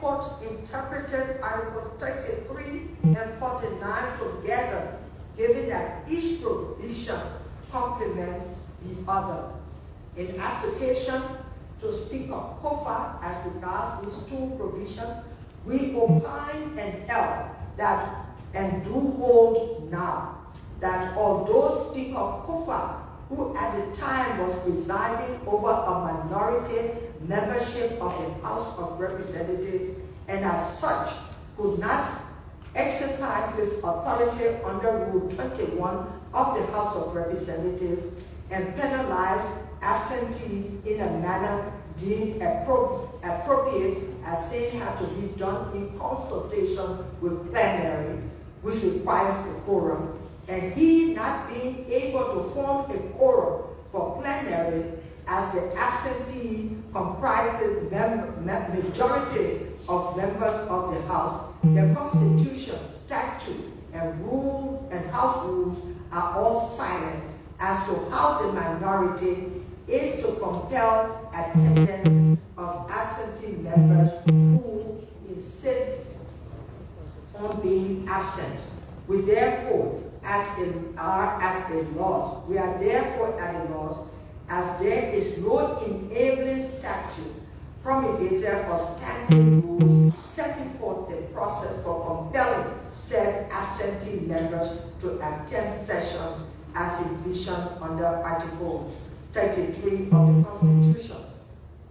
Court interpreted Articles 33 and 49 together, given that each provision complements the other. In application to Speaker Koffa as regards these two provisions, we opine and held that, and do hold now, that although Speaker Koffa, who at the time was presiding over a minority membership of the House of Representatives, and as such could not exercise his authority under Rule 21 of the House of Representatives and penalize absentees in a manner deemed appropriate, as saying had to be done in consultation with plenary, which requires a quorum, and he not being able to form a quorum for plenary as the absentees comprises majority of members of the House, the Constitution, statute, and rule and House rules are all silent as to how the minority is to compel attendance of absentee members who insist on being absent. We therefore are at a loss. We are therefore at a loss, as there is no enabling statute, promulgated or standing rules setting forth the process for compelling said absentee members to attend sessions as envisioned under Article 33 of the Constitution.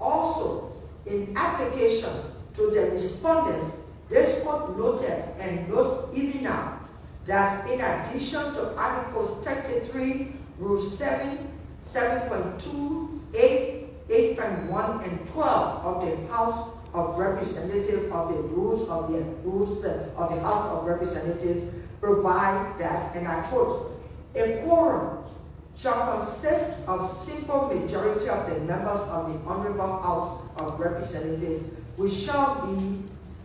Also, in application to the respondents, this court noted and notes even now that in addition to Articles 33, Rule 7, 7.2, 8, 8.1, and 12 of the House of Representatives of the rules of the House of Representatives provide that, and I quote, a quorum shall consist of simple majority of the members of the Honorable House of Representatives, which shall be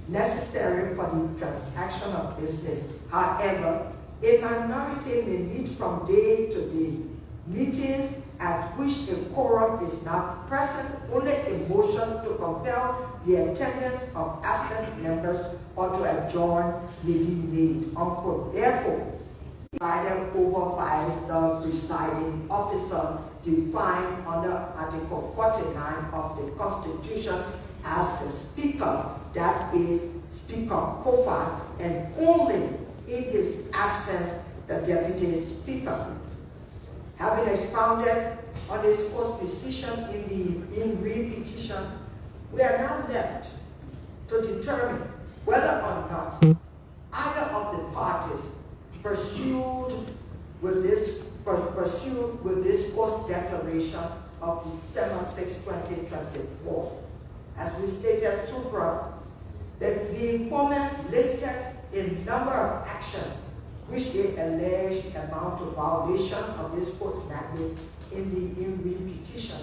necessary for the transaction of business. However, a minority may meet from day to day. Meetings at which a quorum is not present, only a motion to compel the attendance of absent members or to adjourn may be made, unquote. Therefore, presided over by the presiding officer defined under Article 49 of the Constitution as the Speaker, that is Speaker Koffa, and only in his absence the Deputy Speaker. Having expounded on this court's decision in repetition, we are now left to determine whether or not either of the parties pursued with this court's declaration of December 6, 2024. As we stated supra, that the informants listed a number of actions which they alleged amount to violations of this court mandate in repetition.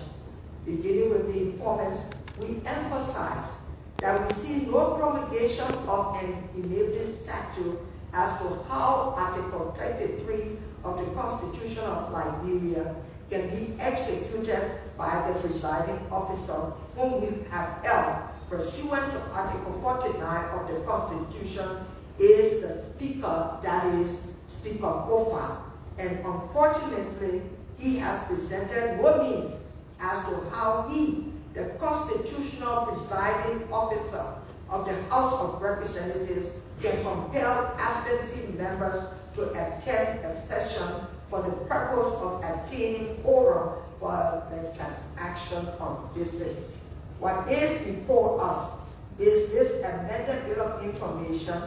Beginning with the informants, we emphasize that we see no promulgation of an enabling statute as to how Article 33 of the Constitution of Liberia can be executed by the presiding officer, whom we have held pursuant to Article 49 of the Constitution is the Speaker, that is Speaker Koffa. And unfortunately, he has presented no means as to how he, the constitutional presiding officer of the House of Representatives, can compel absentee members to attend a session for the purpose of attaining quorum for the transaction of business. What is before us is this amended bill of information,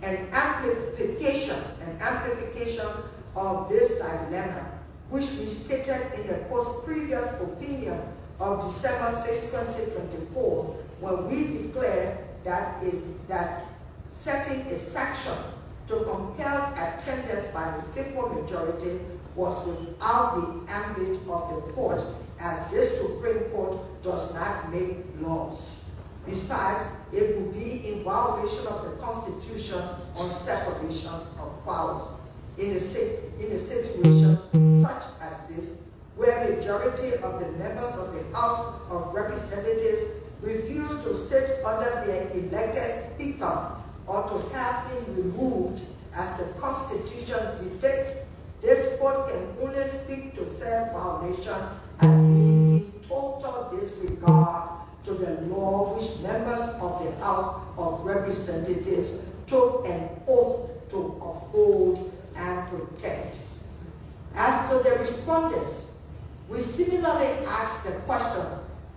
an amplification of this dilemma, which we stated in the court's previous opinion of December 6, 2024, when we declared that setting a sanction to compel attendance by the simple majority was without the ambit of the court, as this Supreme Court does not make laws. Besides, it would be in violation of the Constitution on separation of powers. In a situation such as this, where majority of the members of the House of Representatives refuse to sit under their elected speaker or to have him removed as the Constitution dictates, this court can only speak to self-violation as being in total disregard to the law which members of the House of Representatives took an oath to uphold and protect. As to the respondents, we similarly ask the question,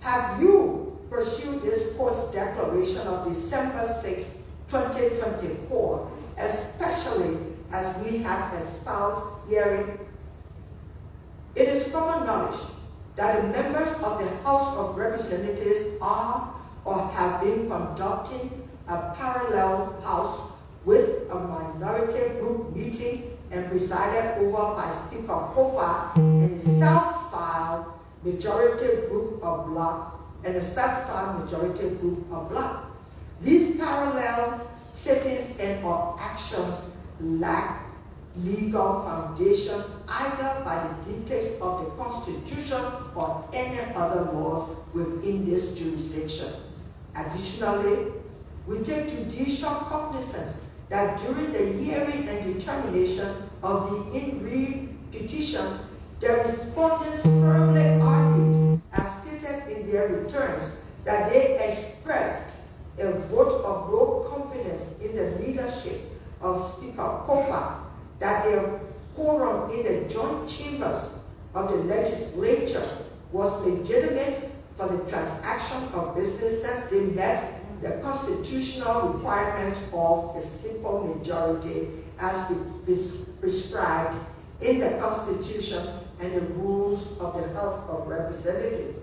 have you pursued this court's declaration of December 6, 2024, especially as we have espoused herein? It is common knowledge that the members of the House of Representatives are or have been conducting a parallel house with a minority group meeting and presided over by Speaker Koffa and a self-styled majority group of Bloc and a self-styled majority group of Bloc. These parallel sittings and or actions lack legal foundation either by the dictates of the Constitution or any other laws within this jurisdiction. Additionally, we take judicial cognizance that during the hearing and determination of the in-re petition, the respondents firmly argued, as stated in their returns, that they expressed a vote of low confidence in the leadership of Speaker Koffa, that their quorum in the joint chambers of the legislature was legitimate for the transaction of business since they met the constitutional requirement of a simple majority as prescribed in the Constitution and the rules of the House of Representatives,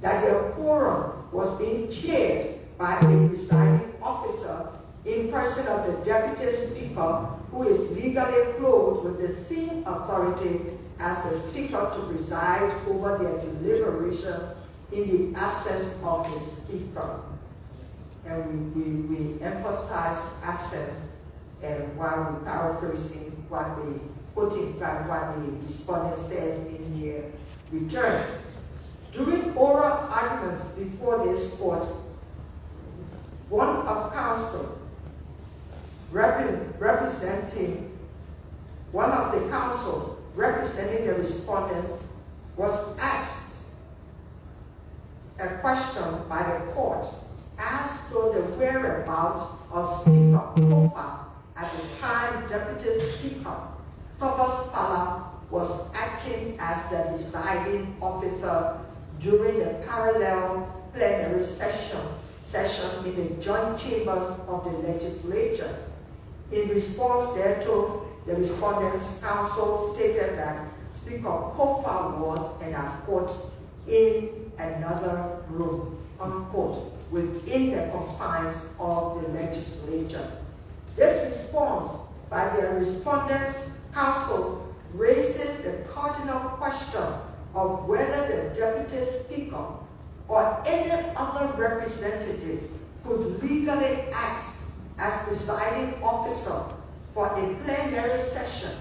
that their quorum was being chaired by a presiding officer in person of the Deputy Speaker, who is legally clothed with the same authority as the Speaker to preside over their deliberations in the absence of the Speaker. And we emphasize absence and while we're paraphrasing what the respondents said in their return. During oral arguments before this court, one of the counsel representing the respondents was asked a question by the court as to the whereabouts of Speaker Koffa at the time Deputy Speaker Thomas Fala was acting as the deciding officer during the parallel plenary session in the joint chambers of the legislature. In response thereto, the respondents' counsel stated that Speaker Koffa was, and I quote, in another room, unquote, within the confines of the legislature. This response by the respondents' counsel raises the cardinal question of whether the Deputy Speaker or any other representative could legally act as presiding officer for a plenary session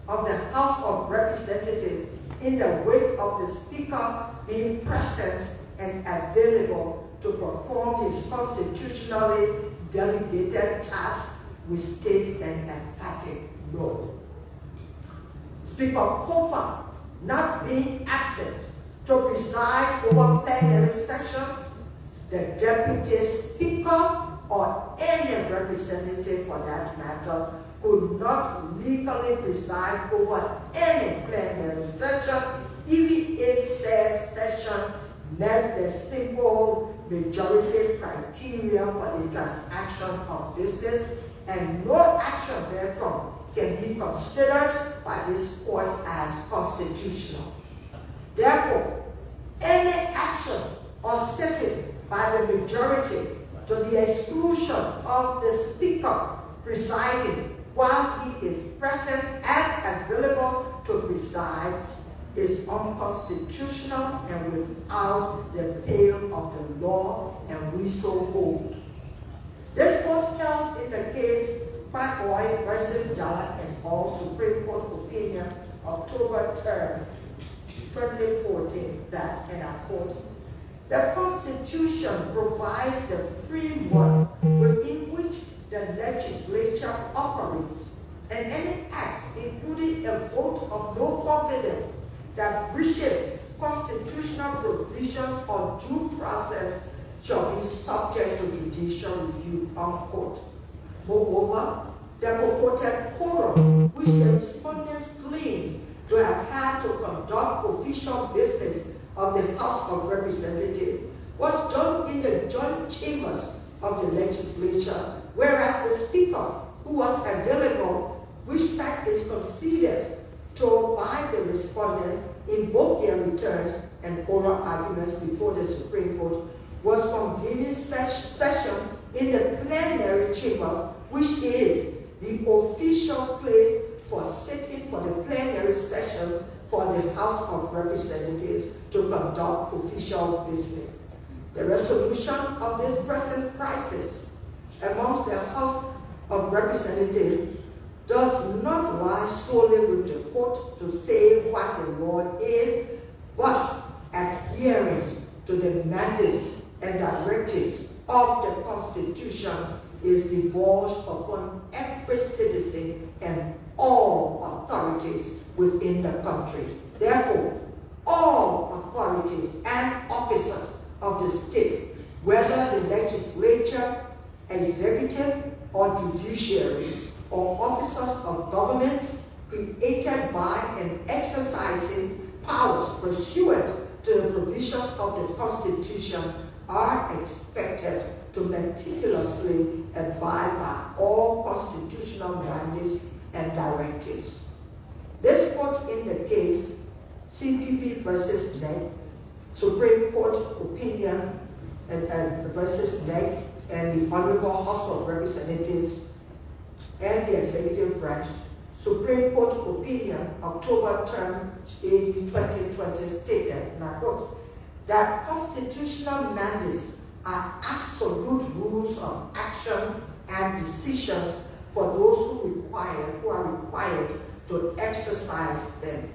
of the House of Representatives in the wake of the Speaker being present and available to perform his constitutionally delegated task. We state an emphatic no. Speaker Koffa not being absent to preside over plenary sessions, the Deputy Speaker or any representative for that matter could not legally preside over any plenary session, even if their session met the simple majority criteria for the transaction of business, and no action therefrom can be considered by this court as constitutional. Therefore, any action or sitting by the majority to the exclusion of the Speaker presiding while he is present and available to preside is unconstitutional and without the pale of the law, and we so hold. This was held in the case Pacoy versus Jala and all Supreme Court opinion, October 3rd, 2014 that, and I quote, "The Constitution provides the framework within which the legislature operates, and any act, including a vote of no confidence that breaches constitutional provisions or due process, shall be subject to judicial review," unquote. Moreover, the purported quorum, which the respondents claim to have had to conduct official business of the House of Representatives, was done in the joint chambers of the legislature, whereas the Speaker, who was available, which fact is conceded to by the respondents in both their returns and oral arguments before the Supreme Court, was convening session in the plenary chambers, which is the official place for sitting for the plenary session for the House of Representatives to conduct official business. The resolution of this present crisis amongst the House of Representatives does not lie solely with the court to say what the law is, but adherence to the mandates and directives of the Constitution is divulged upon every citizen and all authorities within the country. Therefore, all authorities and officers of the state, whether the legislature, executive, or judiciary, or officers of government created by and exercising powers pursuant to the provisions of the Constitution, are expected to meticulously abide by all constitutional mandates and directives. This quote in the case CPP versus NEC, Supreme Court opinion versus NEC, and the Honorable House of Representatives and the Executive Branch, Supreme Court opinion, October term 8, 2020 stated, and I quote, that constitutional mandates are absolute rules of action and decisions for those who are required to exercise them.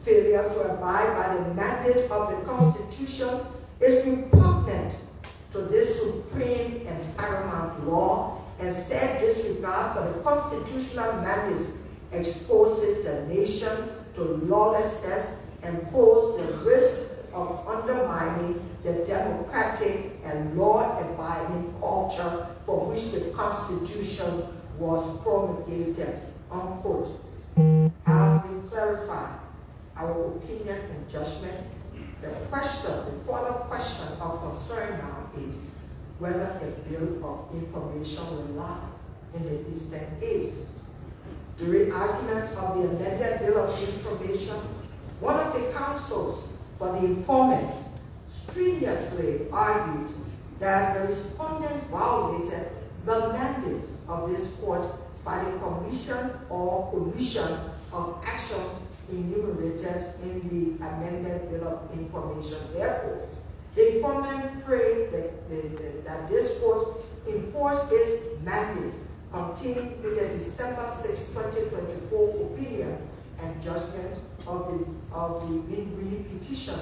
Failure to abide by the mandate of the Constitution is repugnant to this supreme and paramount law, and said disregard for the constitutional mandates exposes the nation to lawlessness and poses the risk of undermining the democratic and law-abiding culture for which the Constitution was promulgated, unquote. Having clarified our opinion and judgment, the further question of concern now is whether a bill of information will lie in the distant age. During arguments of the amended bill of information, one of the counsels for the informants strenuously argued that the respondent violated the mandate of this court by the commission or commission of actions enumerated in the amended bill of information. Therefore, the informant prayed that this court enforce its mandate contained in the December 6, 2024 opinion and judgment of the in-re petition,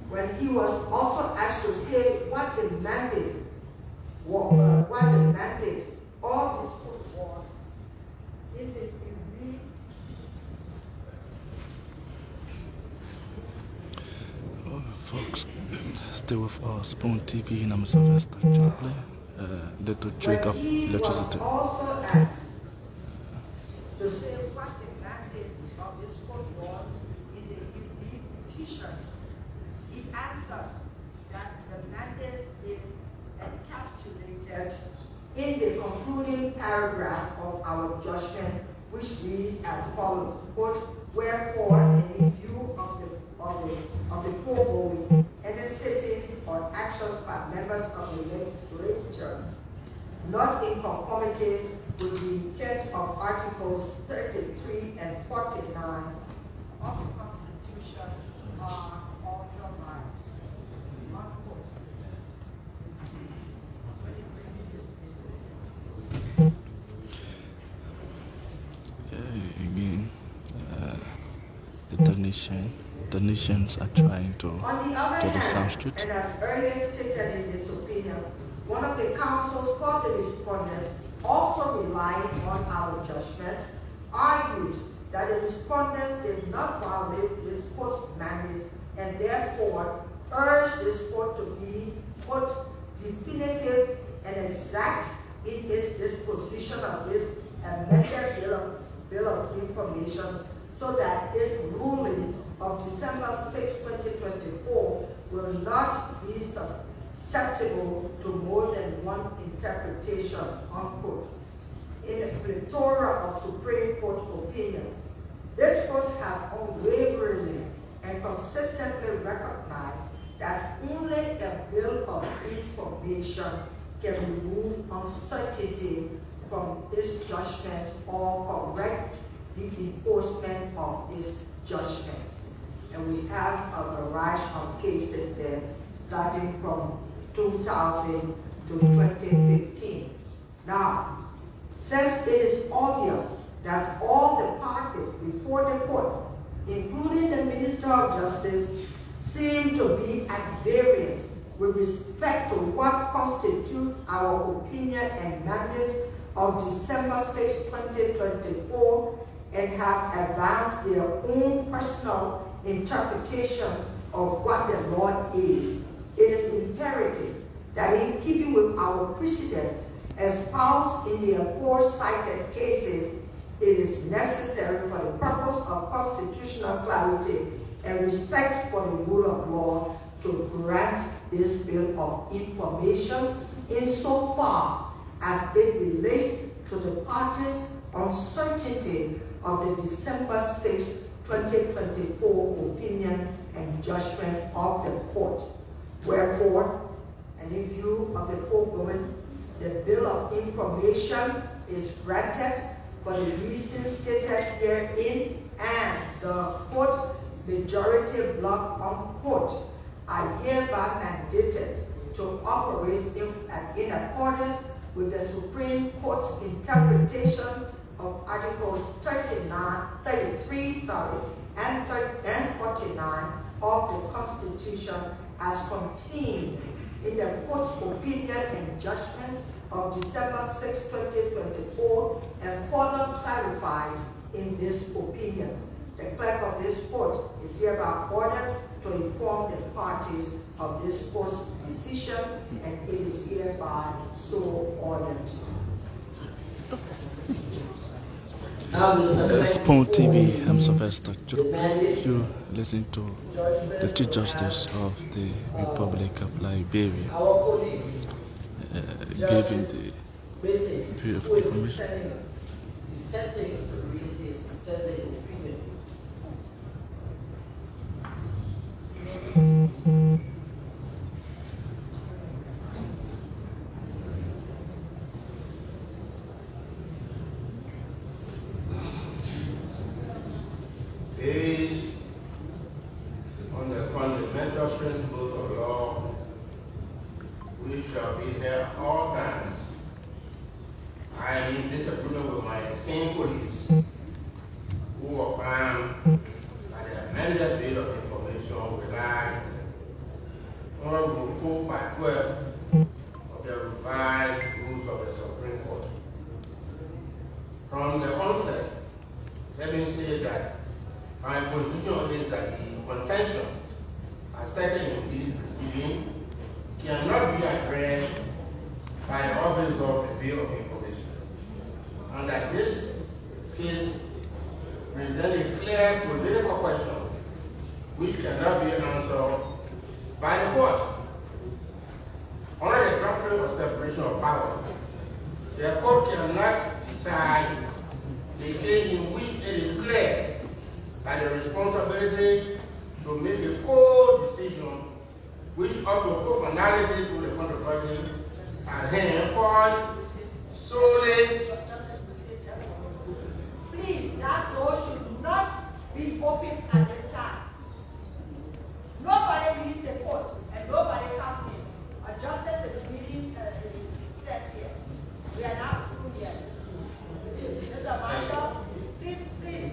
when he was also asked to say what the mandate of this court was in the in-re. Folks, stay with Spoon TV and I'm Sylvester Chaplin, Little Trick of Electricity. Also asked to say what the mandate of this court was in the petition. He answered that the mandate is encapsulated in the concluding paragraph of our judgment, which reads as follows, quote, wherefore, in view of the foregoing, any sittings or actions by members of the legislature not in conformity with the intent of Articles 33 and 49 of the Constitution are authorized. Unquote. Again, the the nations are trying to On the other get the hand, South Street. and as earlier stated in his opinion, one of the counsels for the respondents, also relying on our judgment, argued that the respondents did not violate this court's mandate and therefore urged this court to be, quote, definitive and exact in its disposition of this amended bill of information, so that its ruling of December 6, 2024 will not be susceptible to more than one interpretation, unquote. In a plethora of Supreme Court opinions, this court has unwaveringly and consistently recognized that only a bill of information can remove uncertainty from its judgment or correct the enforcement of its judgment. And we have a variety of cases there, starting from 2000 to 2015. Now, since it is obvious that all the parties before the court, including the Minister of Justice, seem to be at variance with respect to what constitutes our opinion and mandate of December 6, 2024, and have advanced their own personal interpretations of what the law is, it is imperative that in keeping with our precedent espoused in the aforementioned cases, it is necessary for the purpose of constitutional clarity and respect for the rule of law to grant this bill of information insofar as it relates to the parties' uncertainty of the December 6, 2024 opinion and judgment of the court. Wherefore, and in view of the foregoing, the bill of information is granted for the reasons stated herein, and the court majority block unquote are hereby mandated to operate in accordance with the Supreme Court's interpretation of Articles 33 and 49 of the Constitution as contained in the court's opinion and judgment of December 6, 2024, and further clarified in this opinion. The clerk of this court is hereby ordered to inform the parties of this court's decision, and it is hereby so ordered. Spoon TV, I'm Sylvester. You listen to the Chief Justice of the Republic of Liberia giving the period of information. Based on the fundamental principles of law, we shall be there at all times. I am in disagreement with my esteemed colleagues who affirm that the amended bill of information relies on Rule 4 by 12 of the revised rules of the Supreme Court. From the onset, let me say that my position is that the contention asserted in this proceeding cannot be addressed by the Office of the Bill of Information, and that this case presents a clear political question which cannot be answered by the court. Under the doctrine of separation of powers, the court cannot decide the case in which it is clear that the responsibility to make a full decision which ought to put finality to the controversy and then falls solely. Please, that door should not be open at this time. Nobody leaves the court and nobody comes in. A justice is reading set here. We are not through yet. Mr. Marshall, please.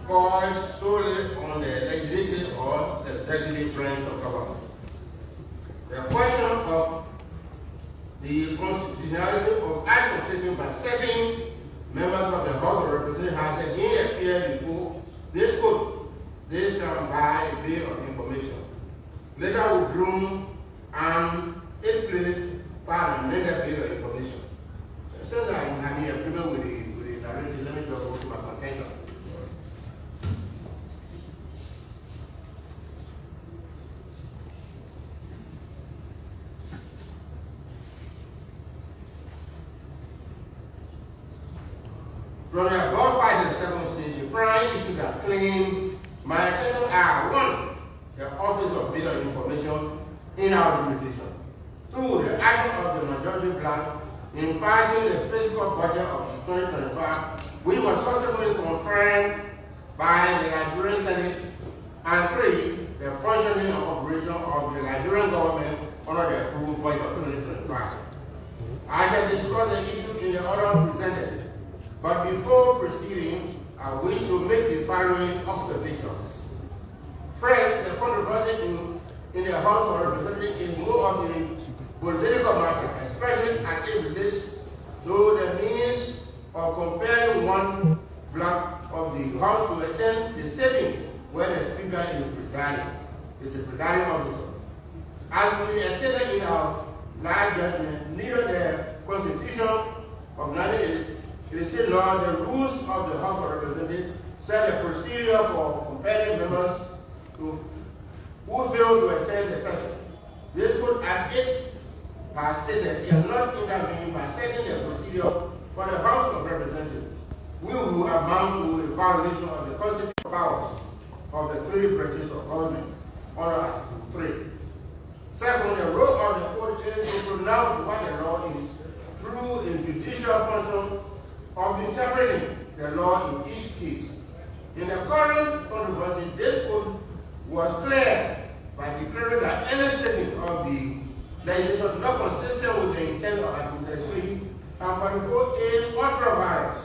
falls solely on the legislative or executive branch of government. The question of the constitutionality of action taken by certain members of the House of Representatives has again appeared before this court. This time by a bill of information, later withdrawn and it placed for an amended bill of information. Since I'm in agreement with the narrative, let me just go to my contention. From the above 5 and 7 stage, the prime issue that claim my attention are 1, the Office of Bill of Information in our jurisdiction. 2, the action of the majority Bloc in passing the fiscal budget of 2025, which was subsequently confirmed by the Liberian Senate. And 3, the functioning and operation of the Liberian government under the approved budget of 2025. I shall discuss the issue in the order presented. But before proceeding, I wish to make the following observations. First, the controversy in the House of Representatives is more of the political matter, especially as it relates to the means of comparing one block of the House to attend the sitting where the Speaker is the presiding officer. As we stated in our last judgment, neither the Constitution of 1986 nor the rules of the House of Representatives set a procedure for comparing members who fail to attend the session. This court, as it has stated, cannot intervene by setting the procedure for the House of Representatives, which will amount to a violation of the constitutional powers of the 3 branches of government under Article 3. Second, the role of the court is to pronounce what the law is through a judicial function of interpreting the law in each case. In the current controversy, this court was clear by declaring that any setting of the legislation not consistent with the intent of Article 33 and Article 8 authorized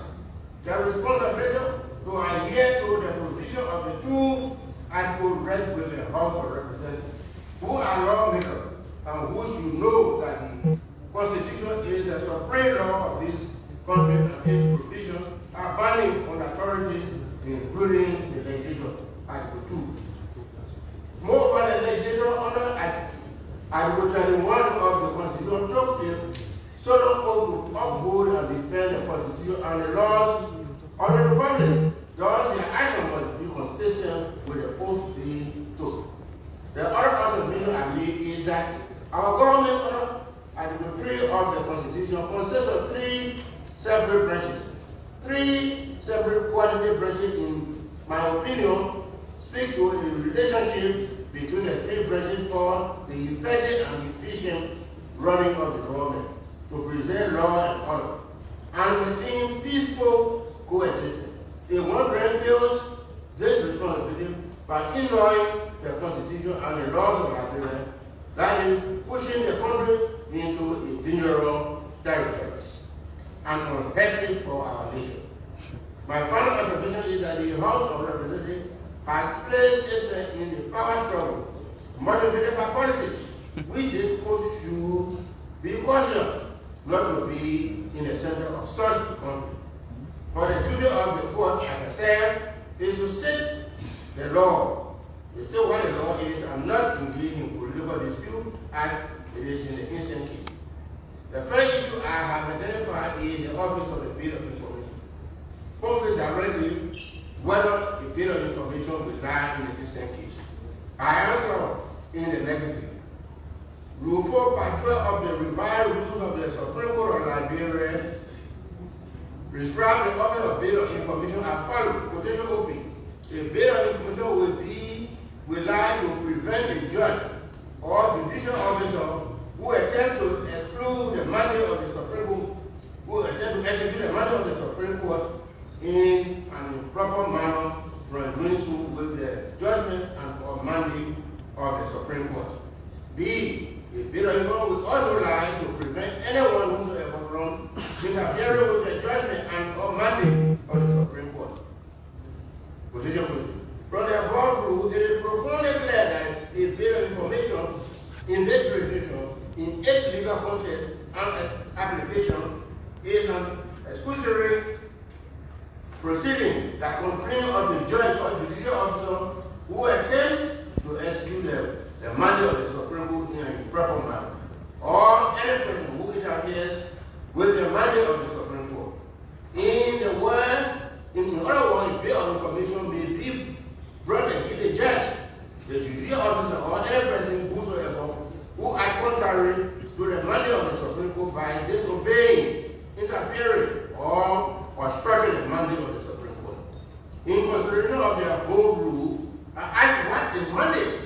the responsibility to adhere to the provision of the 2 articles read with the House of Representatives, who are lawmakers and who should know that the Constitution is the supreme law of this country and its provisions are binding on authorities, including the legislature, Article 2. Moreover, the legislature under Article 21 of the Constitution took the solemn oath to uphold and defend the Constitution and the laws of the Republic. Thus, their action must be consistent with the oath they took. The other observation I make is that our government under Article 3 of the Constitution consists of 3 separate branches. 3 separate coordinated branches, in my opinion, speak to a relationship between the 3 branches for the effective and efficient running of the government, to preserve law and order, and maintain peaceful coexistence. If one branch fails this responsibility by ignoring the Constitution and the laws of Liberia, that is pushing the country into a dangerous territory and unhealthy for our nation. My final observation is that the House of Representatives has placed itself in the power struggle motivated by politics, which this court should be cautious not to be in the center of such a country. For the duty of the court, as I said, is to state the law. They say what the law is and not engage in political dispute as it is in the instant case. The first issue I have identified is the Office of the Bill of Information. Focus directly whether the Bill of Information will lie in the instant case. I answer in the negative. Rule 4, Part 12 of the revised rules of the Supreme Court of Liberia prescribe the Office of Bill of Information as follows, quotation open. A bill of information will lie to prevent a judge or judicial officer who attempt to exclude the mandate of the Supreme Court, who attempt to execute the mandate of the Supreme Court in an improper manner from doing so with the judgment and or mandate of the Supreme Court. B, a bill of information will also lie to prevent anyone whosoever from interfering with the judgment and or mandate of the Supreme Court. protection policy. From the above rule, it is profoundly clear that the bail information in this jurisdiction, in its legal context and application, is an exclusory proceeding that complains of the judge or judicial officer who attempts to execute the mandate of the Supreme Court in a proper manner, or any person who interferes with the mandate of the Supreme Court. In other words, bail of information may be brought against the judge, the judicial officer, or any person whosoever who acts contrary to the mandate of the Supreme Court by disobeying, interfering, or obstructing the mandate of the Supreme Court. In consideration of the above rule, I ask what is mandate,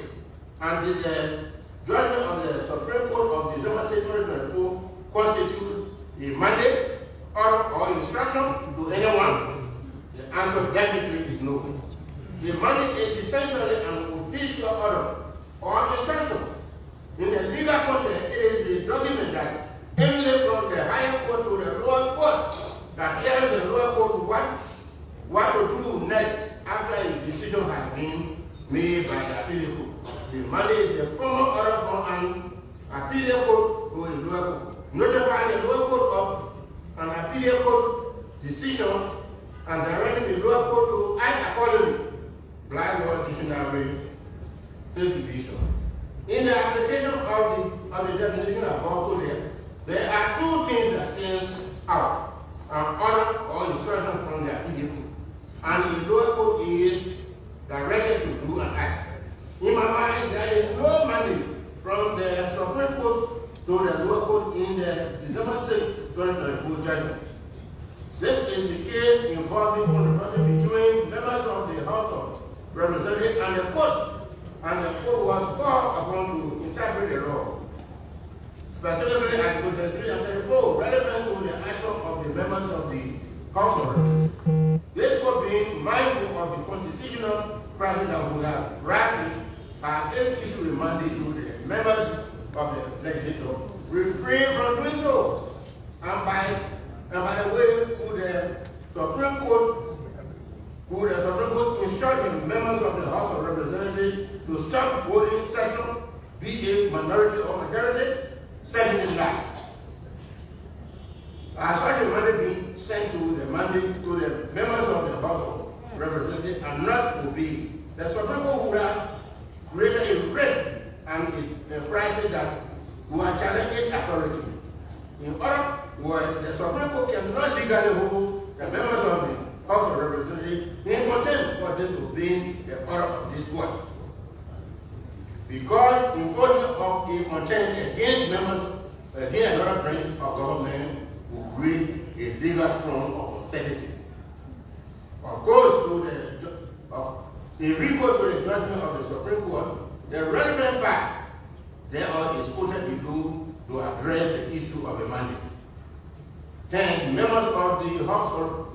and did the judgment of the Supreme Court of December 6, 2022 constitute a mandate or instruction to anyone? The answer definitely is no. The mandate is essentially an official order or instruction. In the legal context, it is a document that emanates from the higher court to the lower court that tells the lower court what to do next after a decision has been made by the appellate court. The mandate is the formal order from an appellate court to a lower court, notifying the lower court of an appellate court decision and directing the lower court to act accordingly. Black law dictionary division. In the application of the definition above quoted, there are two things that stands out: an order or instruction from the appellate court, and the lower court is directed to do an act. In my mind, there is no mandate from the Supreme Court to the lower court in the December 6, 2022 judgment. This is the case involving controversy between members of the House of Representatives and the court, and the court was called upon to interpret the law, specifically Article 33 and 34, relevant to the action of the members of the House of Representatives. This court, being mindful of the constitutional practice that would have granted any issue remanded to the members of the legislature, refrain from doing so. And by the way, could the Supreme Court instruct the members of the House of Representatives to stop voting session, be it minority or majority, setting it last. As such a mandate be sent to the members of the House of Representatives and not to be, the Supreme Court would have created a rate and a crisis that would challenge its authority. In other words, the Supreme Court cannot legally hold the members of the House of Representatives in contempt for disobeying the order of this court. Because enforcement of a contempt against members against another branch of government will create a legal form of uncertainty. Of course, if we go to the judgment of the Supreme Court, the relevant part thereof is quoted below to address the issue of the mandate. Hence, members of the House of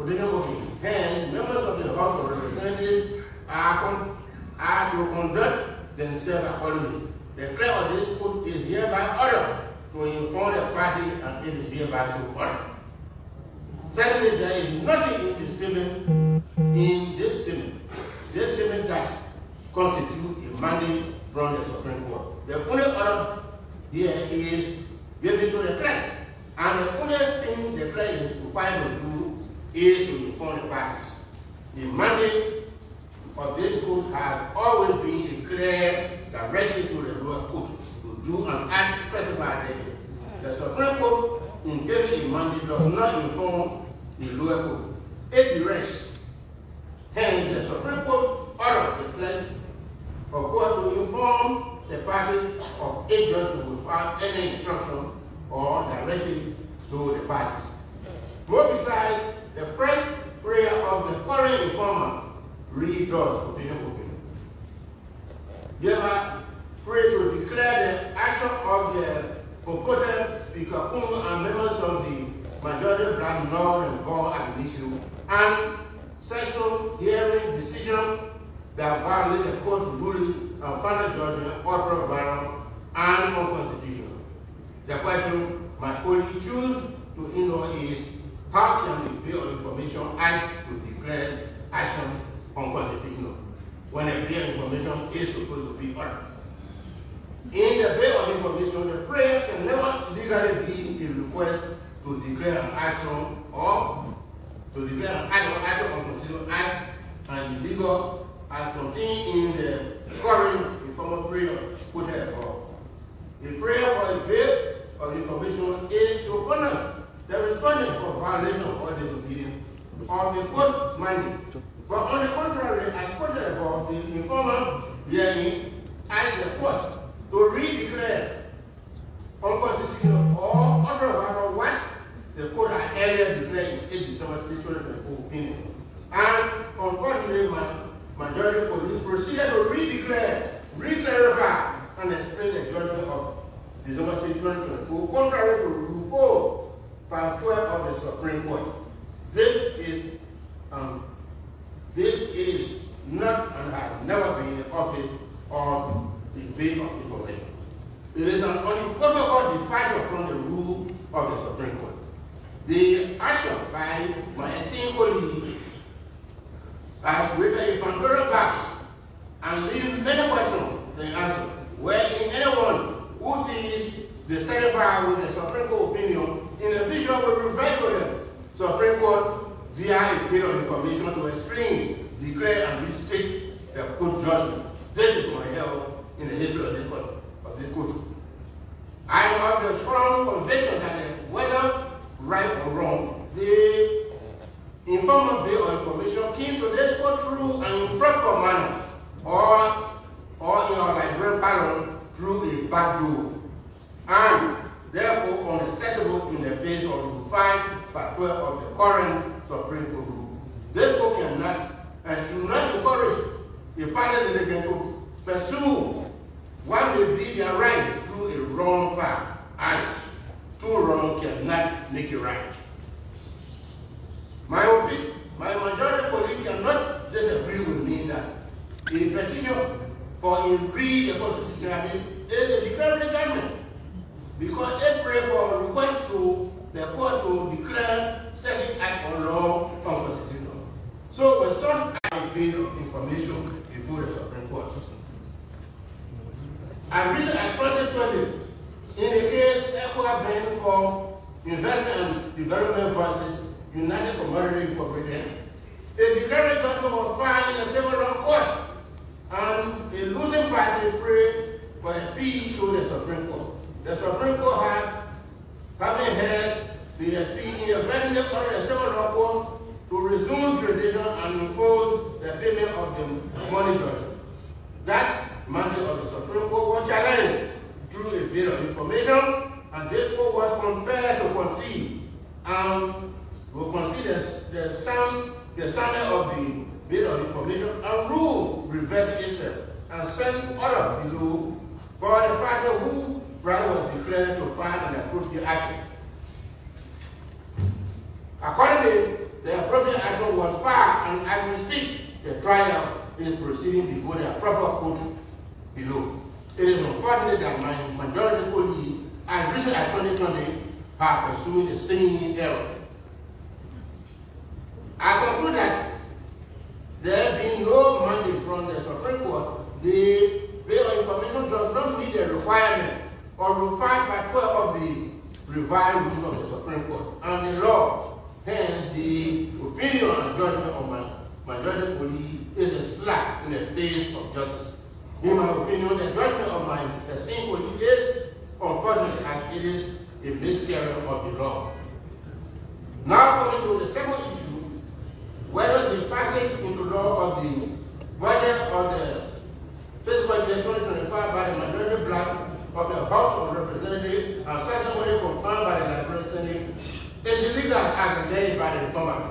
Representatives are to conduct themselves accordingly. The clerk of this court is hereby ordered to inform the party, and it is hereby so ordered. Secondly, there is nothing in this statement that constitutes a mandate from the Supreme Court. The only order here is given to the clerk, and the only thing the clerk is required to do is to inform the parties. The mandate of this court has always been declared directly to the lower court to do an act specified there. The Supreme Court, in giving a mandate, does not inform the lower court. It directs. Hence, the Supreme Court orders the clerk of court to inform the parties of a judgment without any instruction or direction to the parties. More besides, the prayer of the foreign informer really does continue open. Thereby, pray to declare the action of the purported Speaker Koffa and members of the majority black non-involved at the issue, and session hearing decision that violate the court's ruling and final judgment ultra-violent and unconstitutional. The question my only choose to know is, how can the Bill of Information act to declare action unconstitutional when a bill of information is supposed to be ordered. In the bill of information, the prayer can never legally be a request to declare an action or to declare an act or action unconstitutional as an illegal as contained in the current informal prayer put there above. The prayer for a bill of information is to punish the respondent for violation or disobedience of the court mandate. But on the contrary, as quoted above, the informer hearing asked the court to redeclare unconstitutional or otherwise what the court had earlier declared in 8 December 2024 opinion. And unfortunately, majority police proceeded to redeclare, re-clarify, and explain the judgment of December 2024 contrary to Rule 4, Part 12 of the Supreme Court. This is not and has never been the office of the bill of information. It is an unequivocal departure from the rule of the Supreme Court. The action by my esteemed colleague has created a Pandora box and leaving many questions to answer, wherein anyone who sees the certified with the Supreme Court opinion in the visual will revert to the Supreme Court via a bit of information to explain, declare, and restate the court judgment. This is my help in the history of this court. I am of the strong conviction that whether right or wrong, the informal bill of information came to this court through an improper manner or in our Liberian parliament through a back door, and therefore unacceptable in the face of Rule 5, Part 12 of the current Supreme Court rule. This court cannot and should not encourage a party litigant to pursue what may be their right through a wrong path, as two wrong cannot make it right. My majority colleague cannot disagree with me that a petition for a read the Constitution is a declaratory judgment, because it prays for a request to the court to declare certain act or law unconstitutional. So when such a bill of information before the Supreme Court, I read at 2020 in the case ECOWA ban for investment and development versus United Commodity Incorporated, a declaratory judgment was filed in a civil court, and a losing party prayed for a fee to the Supreme Court. The Supreme Court having heard the fee, eventually ordered the civil court to resume jurisdiction and impose the payment of the money judgment. That mandate of the Supreme Court was challenged through a bill of information, and this court was compelled to concede and will consider the standard of the bill of information and rule reverse itself and send order below for the party who right was declared to file and approve the action. Accordingly, the appropriate action was filed, and as we speak, the trial is proceeding before the proper court below. It is unfortunate that my majority colleague, as recent as 2020, have pursued the same error. I conclude that there being no mandate from the Supreme Court, the bill of information does not meet the requirement or Rule 5 by 12 of the revised rules of the Supreme Court and the law. Hence, the opinion and judgment of my majority colleague is a slap in the face of justice. In my opinion, the judgment of my esteemed colleague is unfortunate as it is a miscarriage of the law. Now coming to the second issue, whether the passage into law of the budget of the fiscal year 2025 by the majority Bloc of the House of Representatives and subsequently confirmed by the Liberian Senate is illegal as alleged by the reformer.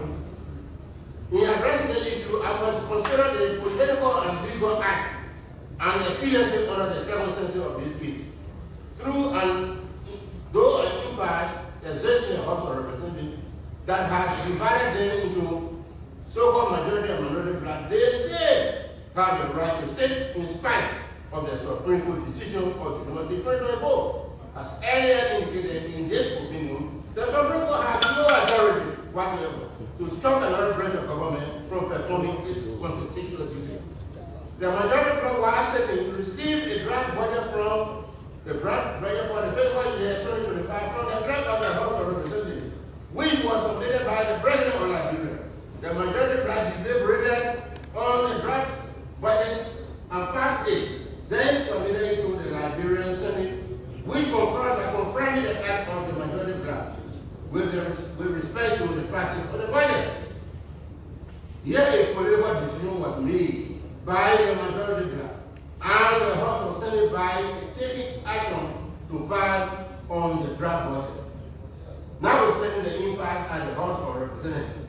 In addressing the issue, I must consider the political and legal act and experiences under the circumstances of this case. Though an impasse exists in the House of Representatives that has divided them into so-called majority and minority Bloc, they still have the right to sit in spite of the Supreme Court decision of December 2024. As earlier indicated in this opinion, the Supreme Court has no authority whatsoever to stop another branch of government from performing its constitutional duty. The majority bloc was asked to receive a draft budget from the draft budget for the fiscal year 2025 from the draft of the House of Representatives, which was submitted by the President of Liberia. The majority bloc deliberated on the draft budget and passed it, then submitted it to the Liberian Senate, which concurred by confirming the act of the majority bloc with respect to the passage of the budget. Here a political decision was made by the majority bloc and the House of Senate by taking action to pass on the draft budget. Notwithstanding the impact at the House of Representatives,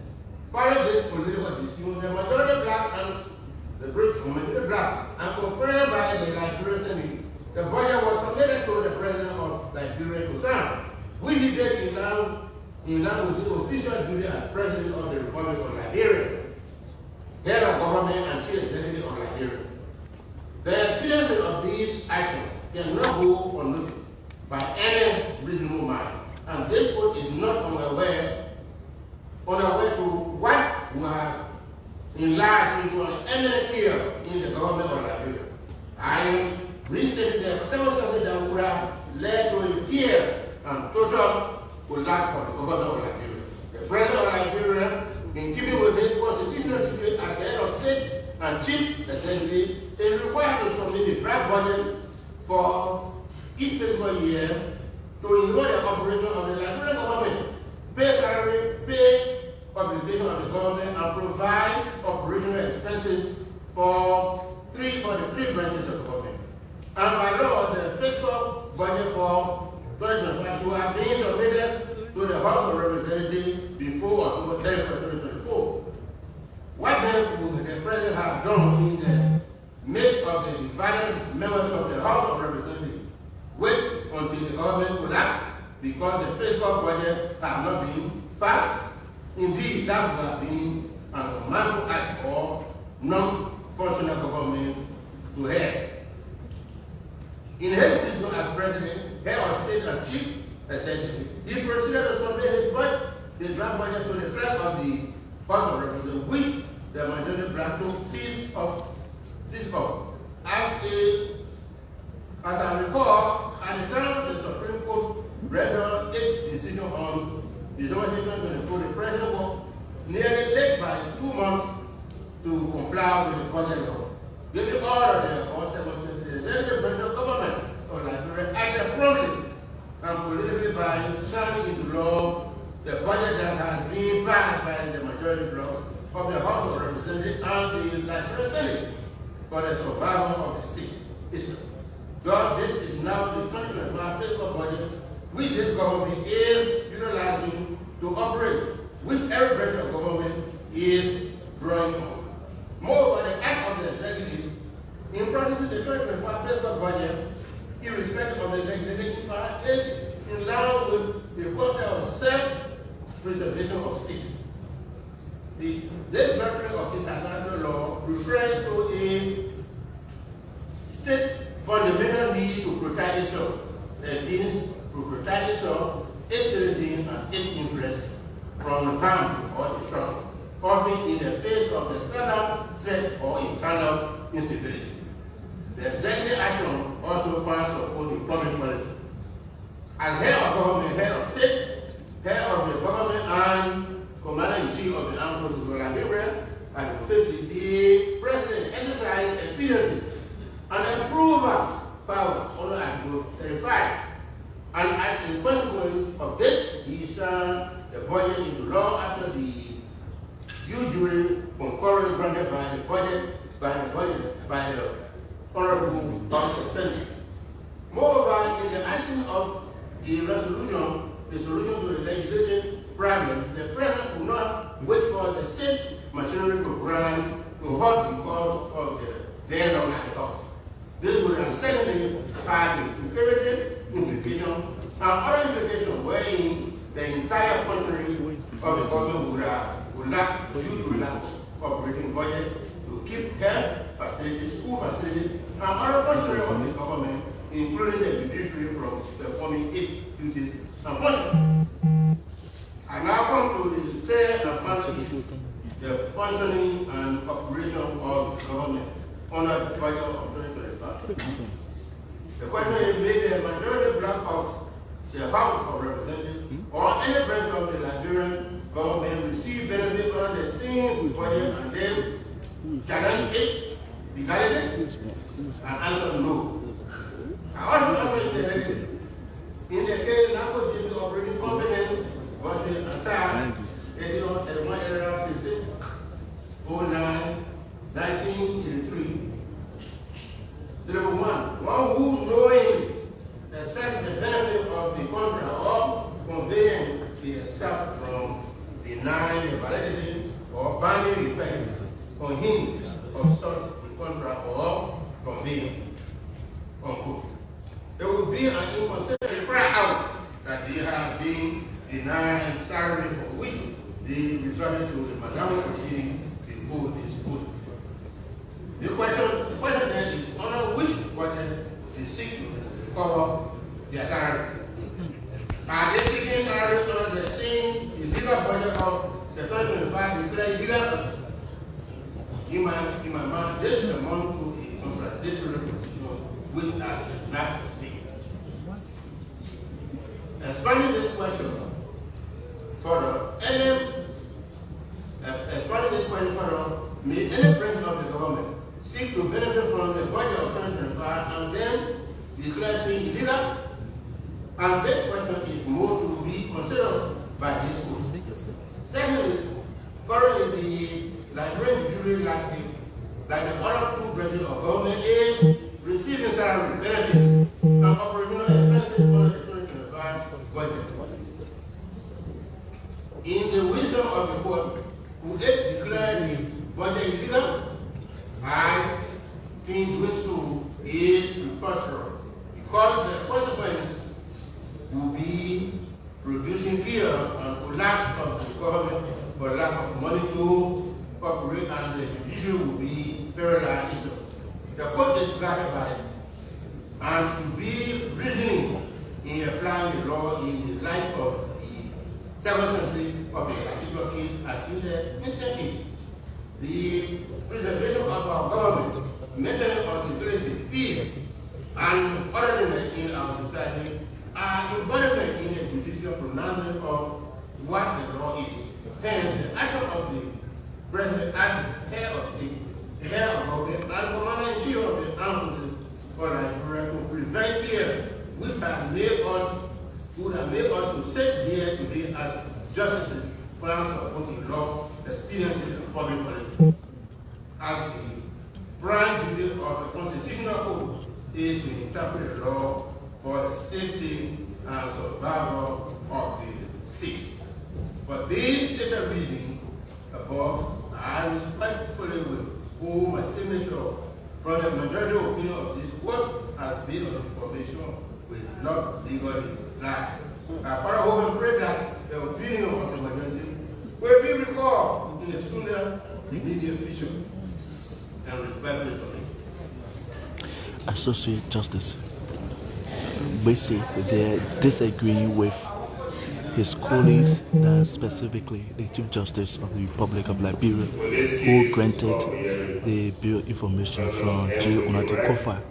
following this political decision, the majority bloc and the majority bloc and confirmed by the Liberian Senate, the budget was submitted to the President of Liberia to sign, which he did in line with his official duty as President of the Republic of Liberia, head of government and chief executive of Liberia. The experience of these actions cannot go unnoticed by any reasonable mind, and this vote is not on our way to what we have enlarged into an eminent career in the government of Liberia. I am restating the circumstances that would have led to a clear and total collapse of the government of Liberia. The President of Liberia, in keeping with his constitutional duty as head of state and chief executive, is required to submit the draft budget for each fiscal year to enroll the operation of the Liberian government, pay salary, pay obligation of the government, and provide operational expenses for the three branches of government. And by law, the fiscal budget for 2025 should have been submitted to the House of Representatives before October 10, 2024. What then would the President have done in the midst of the divided members of the House of Representatives? Wait until the government collapsed because the fiscal budget had not been passed? Indeed, that would have been an unmanful act or non-functional government to head. In his position as President, head of state and chief executive, he proceeded to submit his budget, the draft budget, to the clerk of the House of Representatives, which the majority bloc took cease of. As I recall, at the time the Supreme Court rendered its decision on December 2024, the President was nearly late by 2 months to comply with the budget law. Giving order therefore circumstances, the executive branch of government of Liberia acted promptly and politically by signing into law the budget that has been passed by the majority bloc of the House of Representatives and the Liberian Senate for the survival of the state. Thus, this is now the 2025 fiscal budget which this government is utilizing to operate, which every branch of government is drawing on. Moreover, the act of the executive in processing the 2025 fiscal budget, irrespective of the legislative power, is in line with the concept of self-preservation of state. This doctrine of international law refers to a state fundamental need to protect itself, to protect itself, its citizens, and its interests from harm or destruction, often in the face of external threat or internal instability. The executive action also finds support in public policy. As head of government, head of state, head of the government, and commander-in-chief of the armed forces of Liberia, and officially the President exercised expediency and approval power under Article 35. And as a consequence of this, he signed the budget into law after the due jury concurrence granted by the Honorable House of Senate. Moreover, in the action of the resolution, the solution to the legislative problem, the President could not wait for the state machinery to run to halt because of the deadline at the House. This would have certainly had security implications and other implications wherein the entire functionary of the government would lack due to lack of operating budget to keep health facilities, school facilities, and other functionary of the government, including the judiciary, from performing its duties and functions. I now come to the functioning and operation of the government under the budget of 2025. The question is, may the majority block of the House of Representatives or any branch of the Liberian government receive benefit under the same budget and then challenge it, legality, and answer no. I also answer in the negative. In the case, NACO did the operating company was the assigned at 1 area 26 09 1983. Number one who knowingly accepts the benefit of the contract or conveying the staff from denying the validity or binding effect on him of such the contract or conveying. Unquote. There will be an inconsiderate cry out that they have been denied salary for which they resorted to a madam proceeding before this post. The question then is under which budget they seek to cover their salary. Are they seeking salary under the same illegal budget of the 2025 declared illegal? In my mind, this amounts to a contradictory position which are not taken. Expanding this question further, may any branch of the government seek to benefit from the budget of 2025 and then declare it illegal? And this question is more to be considered by this court. Secondly, currently the Liberian judiciary, like the other two branches of government, is receiving salary benefits and operational expenses under the 2025 budget. In the wisdom of the court, would it declare the budget illegal? I think doing so is preposterous because the consequence will be producing fear and collapse of the government for lack of money to operate, and the judiciary will be paralyzed. The court is classified and should be reasoning in applying the law in the light of the circumstances of the particular case as in the instant case. The preservation of our government, maintaining our security, peace, and orderliness in our society are embodiment in the judicial pronouncement of what the law is. Hence, the action of the President as head of state, the head of government, and commander-in-chief of the armed forces for Nigeria to prevent fear, which would have made us to sit here today as justices, plans supporting law, experiences in public policy. As the prime duty of the constitutional code is to interpret the law for the safety and survival of the state. For this stated reason above, I respectfully withhold my signature from the majority opinion of this court as based on information will not legally lie. I further hope and pray that the opinion of the majority will be recalled in the sooner immediate future and respectfully submit. Associate Justice Bisi, they're disagreeing with his colleagues, specifically the Chief Justice of the Republic of Liberia, who granted the Bureau information from J. Fonati Koffa.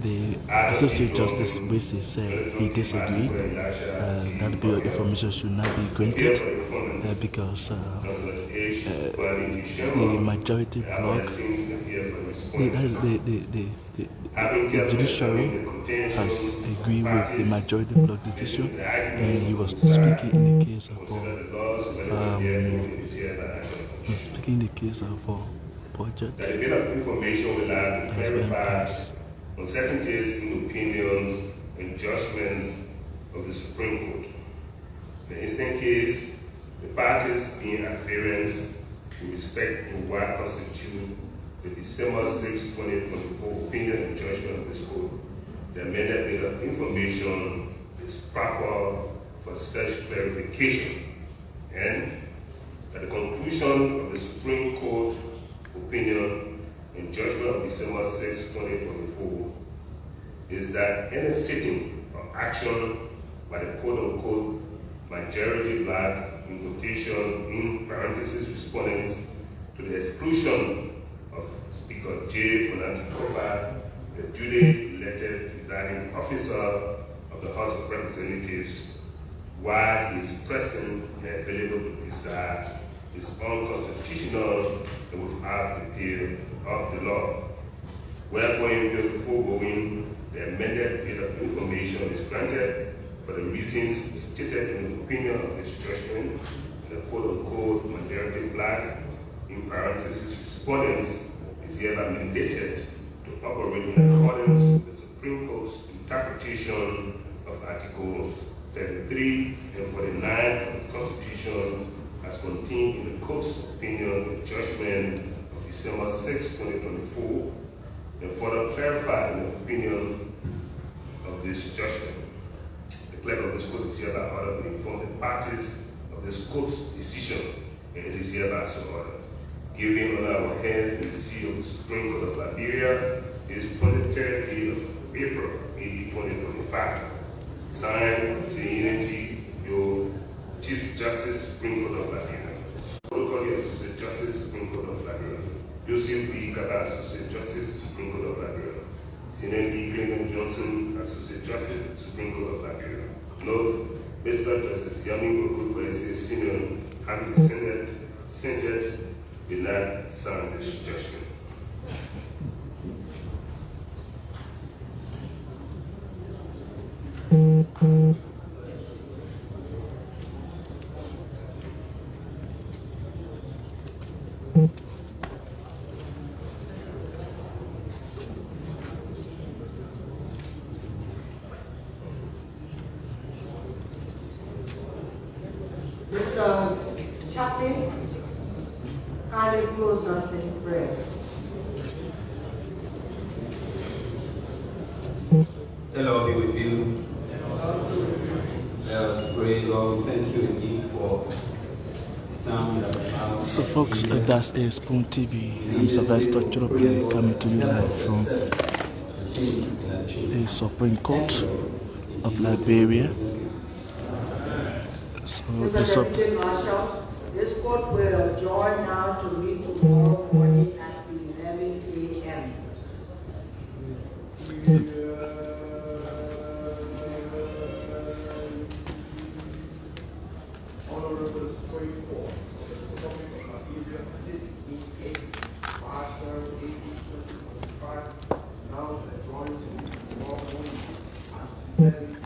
The Associate Justice Bisi said he disagreed that the Bureau information should not be granted because the majority bloc, the judiciary has agreed with the majority bloc decision, and he was speaking in the case of budget. That a bit of information will have been clarified uncertainties in opinions and judgments of the Supreme Court. In the instant case, the parties being adherents with respect to what constitutes the December 6, 2024 opinion and judgment of this court. The amended bit of information is proper for such clarification, and at the conclusion of the Supreme Court opinion and judgment of December 6, 2024 is that any sitting or action by the quote-unquote majority black, in quotation, in parentheses, respondents to the exclusion of Speaker J. Fonati Koffa, the duly elected presiding officer of the House of Representatives, while he is present and available to preside, is unconstitutional and without repeal of the law. Wherefore, in view of the foregoing, the amended bill of information is granted for the reasons stated in the opinion of this judgment, the quote-unquote majority black, in parentheses, respondents, is hereby mandated to operate in accordance with the Supreme Court's interpretation of Articles 33 and 49 of the Constitution as contained in the Court's opinion and judgment of December 6, 2024, and further clarified in the opinion of this judgment. The clerk of this court is hereby ordered to inform the parties of this court's decision, and it is hereby so ordered. Giving on our hands in the seal of the Supreme Court of Liberia is 23rd day of April, AD 2025. Signed, Senator your Chief Justice, Supreme Court of Liberia. Protocol, Associate Justice, Supreme Court of Liberia. Joseph B. Gaba, Associate Justice, Supreme Court of Liberia. Senator Clinton Johnson, Associate Justice, Supreme Court of Liberia. Note, Mr. Justice Yami Goku, Senior, having dissented, did not sign this judgment. Mr. Chaplain, kindly close us in prayer. The Lord be with you. Let us pray. Lord, we thank you indeed for the time we have allowed. So folks, that's a Spoon TV. I'm Sylvester Choropian coming to you live from the Supreme Court of Liberia. So Mr. Deputy Marshal, this court will adjourn now to meet tomorrow morning at 11 a.m. Honorable Supreme Court of the Republic of Liberia, sitting in 8 March 2025, now adjourned to tomorrow morning at 11 a.m.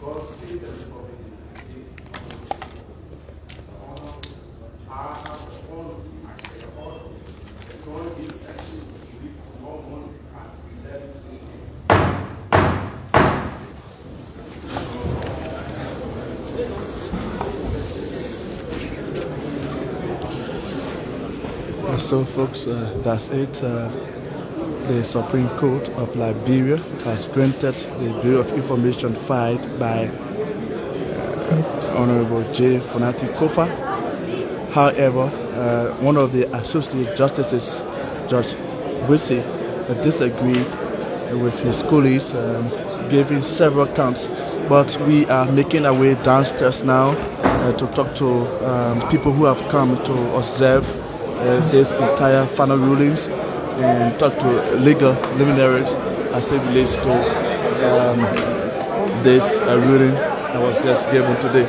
God save the Republic. Join this session tomorrow morning at 11 a.m. So folks, that's it. The Supreme Court of Liberia has granted the Bureau of Information filed by Honorable J. Fonati Koffa. However, one of the Associate Justices, Judge Wissy, disagreed with his colleagues, giving several counts. But we are making our way downstairs now to talk to people who have come to observe this entire final rulings and talk to legal luminaries as it relates to this ruling that was just given today.